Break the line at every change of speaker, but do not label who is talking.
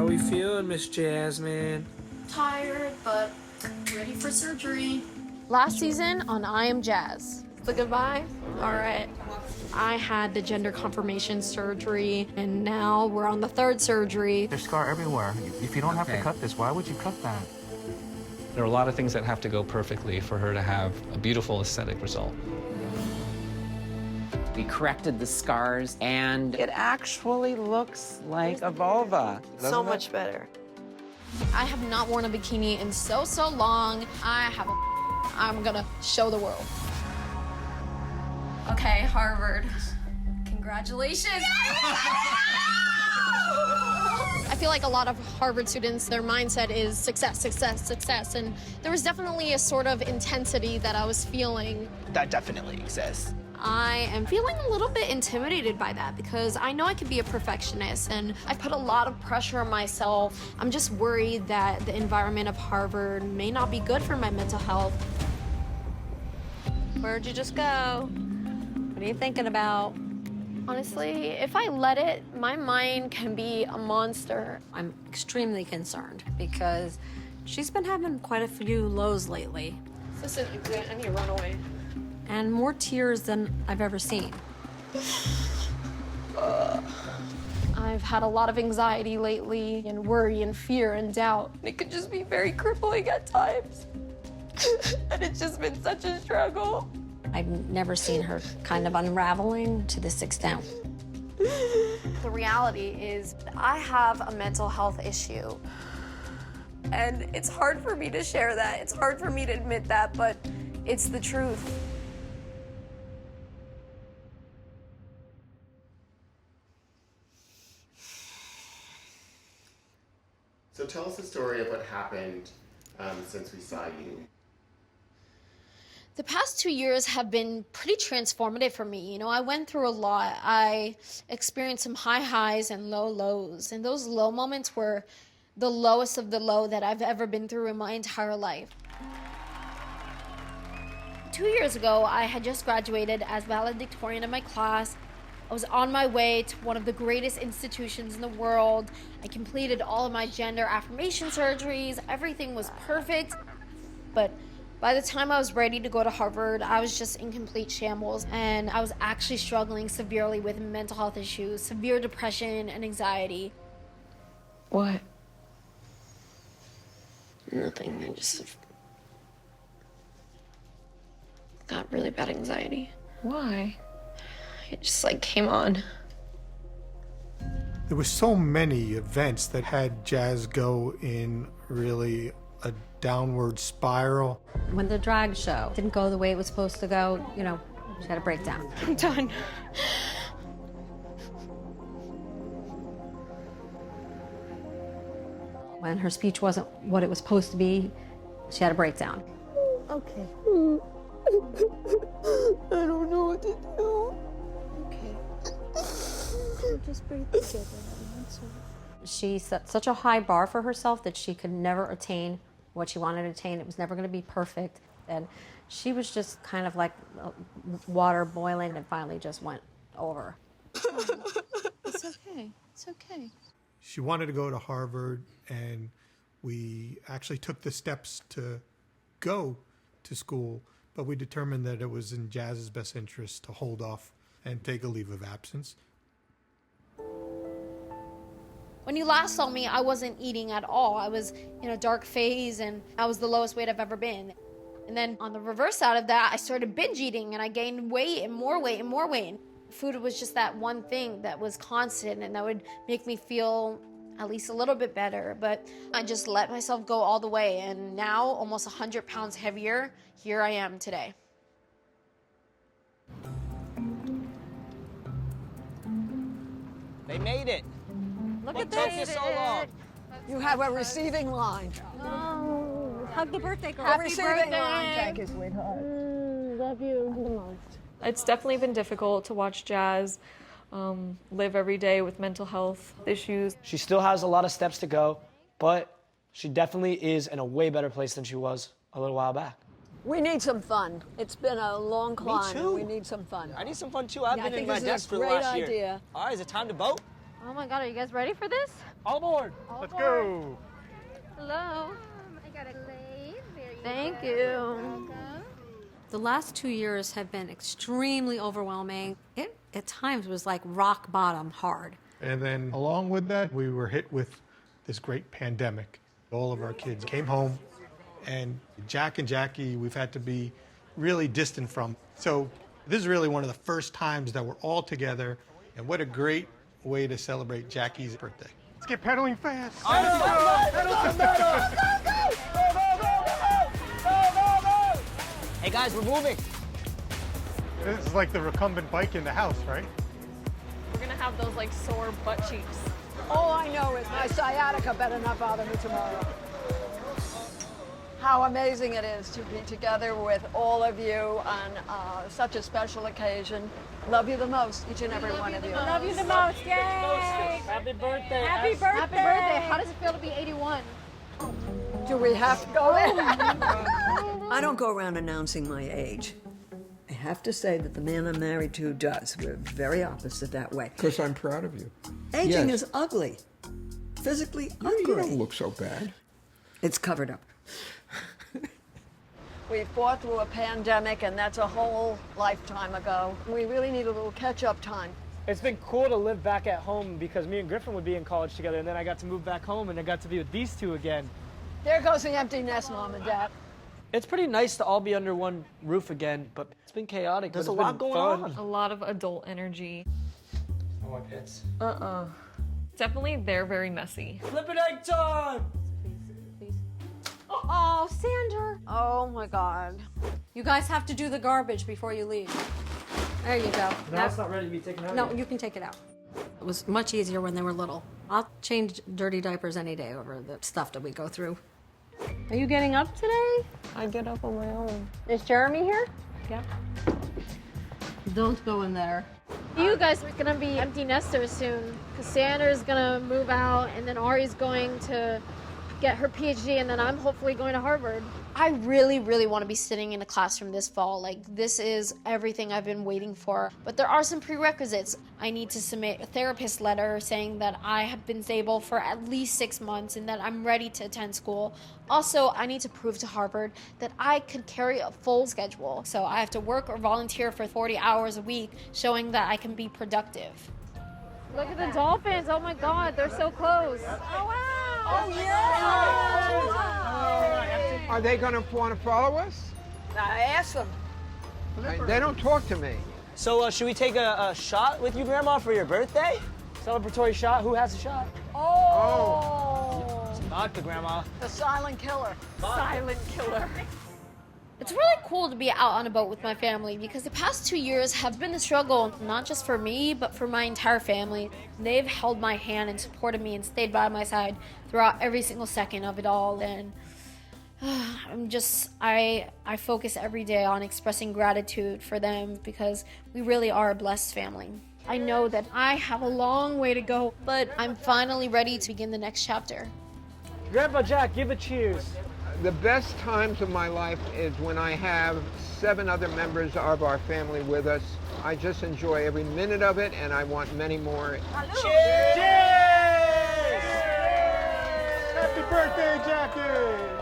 How we feeling, Miss Jasmine?
Tired, but ready for surgery.
Last season on I Am Jazz.
The goodbye? All right.
I had the gender confirmation surgery, and now we're on the third surgery.
There's scar everywhere. If you don't have to cut this, why would you cut that?
There are a lot of things that have to go perfectly for her to have a beautiful aesthetic result.
We corrected the scars, and it actually looks like a vulva.
So much better.
I have not worn a bikini in so long. I'm gonna show the world.
Okay, Harvard. Congratulations.
I feel like a lot of Harvard students, their mindset is success, success, success. And there was definitely a sort of intensity that I was feeling.
That definitely exists.
I am feeling a little bit intimidated by that because I know I can be a perfectionist and I put a lot of pressure on myself. I'm just worried that the environment of Harvard may not be good for my mental health.
Where'd you just go? What are you thinking about?
Honestly, if I let it, my mind can be a monster.
I'm extremely concerned because she's been having quite a few lows lately.
Listen, I need to run away.
And more tears than I've ever seen.
I've had a lot of anxiety lately and worry and fear and doubt.
It could just be very crippling at times. And it's just been such a struggle.
I've never seen her kind of unraveling to this extent.
The reality is I have a mental health issue.
And it's hard for me to share that. It's hard for me to admit that, but it's the truth.
So tell us the story of what happened since we saw you.
The past 2 years have been pretty transformative for me. You know, I went through a lot. I experienced some high highs and low lows. And those low moments were the lowest of the low that I've ever been through in my entire life. 2 years ago, I had just graduated as valedictorian of my class. I was on my way to one of the greatest institutions in the world. I completed all of my gender affirmation surgeries. Everything was perfect. But by the time I was ready to go to Harvard, I was just in complete shambles. And I was actually struggling severely with mental health issues, severe depression and anxiety.
What? Nothing. I just got really bad anxiety.
Why?
It just came on.
There were so many events that had Jazz go in really a downward spiral.
When the drag show didn't go the way it was supposed to go, you know, she had a breakdown.
I'm done.
When her speech wasn't what it was supposed to be, she had a breakdown.
Okay.
I don't know what to do.
Okay. Just breathe together.
She set such a high bar for herself that she could never attain what she wanted to attain. It was never going to be perfect. And she was just kind of like water boiling and finally just went over.
It's okay. It's okay.
She wanted to go to Harvard, and we actually took the steps to go to school, but we determined that it was in Jazz's best interest to hold off and take a leave of absence.
When you last saw me, I wasn't eating at all. I was in a dark phase and I was the lowest weight I've ever been. And then on the reverse side of that, I started binge eating and I gained weight and more weight and more weight. Food was just that one thing that was constant and that would make me feel at least a little bit better. But I just let myself go all the way. And now, almost 100 pounds heavier, here I am today.
They made it.
Look
What took you so long?
You have a receiving line.
Oh, hug the birthday girl.
A receiving line. Thank you, sweetheart.
Love you the most.
It's definitely been difficult to watch Jazz live every day with mental health issues.
She still has a lot of steps to go, but she definitely is in a way better place than she was a little while back.
We need some fun. It's been a long climb.
Me too.
We need some fun.
I need some fun too. I've been in my desk for the
great
last year.
idea.
All right, is it time to vote?
Oh my God, are you guys ready for this?
All aboard.
Let's go.
Hello.
I got a glade.
Thank you.
The last 2 years have been extremely overwhelming. It, at times, was like rock bottom hard.
And then along with that, we were hit with this great pandemic. All of our kids came home, and Jack and Jackie, we've had to be really distant from. So this is really one of the first times that we're all together, and what a great way to celebrate Jackie's birthday. Let's get pedaling fast.
Hey guys, we're moving.
This is like the recumbent bike in the house, right?
We're gonna have those like sore butt cheeks.
All I know is my sciatica better not bother me tomorrow. How amazing it is to be together with all of you on such a special occasion. Love you the most, each and every one of you.
Love you the most. Yay!
Happy birthday.
Happy birthday! Happy birthday! How does it feel to be 81?
Do we have to go there? I don't go around announcing my age. I have to say that the man I'm married to does. We're very opposite that way.
Because I'm proud of you.
Aging
Yes.
is ugly. Physically ugly.
You don't look so bad.
It's covered up. We fought through a pandemic, and that's a whole lifetime ago. We really need a little catch-up time.
It's been cool to live back at home because me and Griffin would be in college together, and then I got to move back home and I got to be with these two again.
There goes the empty nest, Mom and Dad.
It's pretty nice to all be under one roof again, but it's been chaotic.
There's
but
a
it's
lot
been
going
fun.
on.
A lot of adult energy.
I want pets.
Definitely, they're very messy.
Flip it egg time!
Oh, Sander.
Oh my God.
You guys have to do the garbage before you leave. There you go.
Now it's not ready to be taken out
No,
yet.
you can take it out. It was much easier when they were little. I'll change dirty diapers any day over the stuff that we go through.
Are you getting up today?
I get up on my own.
Is Jeremy here?
Yeah.
Don't go in there.
You guys are gonna be empty nesters soon, because Sandra's gonna move out, and then Ari's going to get her PhD, and then I'm hopefully going to Harvard. I really, really want to be sitting in a classroom this fall. Like, this is everything I've been waiting for. But there are some prerequisites. I need to submit a therapist letter saying that I have been stable for at least 6 months and that I'm ready to attend school. Also, I need to prove to Harvard that I could carry a full schedule. So I have to work or volunteer for 40 hours a week, showing that I can be productive. Look at the dolphins. Oh my God, they're so close. Oh, wow.
Oh, yeah!
Are they going to want to follow us?
I asked them.
They don't talk to me.
So should we take a shot with you, Grandma, for your birthday? Celebratory shot? Who has a shot?
Oh!
Vodka, Grandma.
The silent killer.
Silent killer.
It's really cool to be out on a boat with my family because the past 2 years have been a struggle, not just for me, but for my entire family. They've held my hand and supported me and stayed by my side throughout every single second of it all. And I focus every day on expressing gratitude for them because we really are a blessed family. I know that I have a long way to go, but I'm finally ready to begin the next chapter.
Grandpa Jack, give a cheers.
The best times of my life is when I have 7 other members of our family with us. I just enjoy every minute of it, and I want many more.
Cheers!
Happy birthday, Jackie!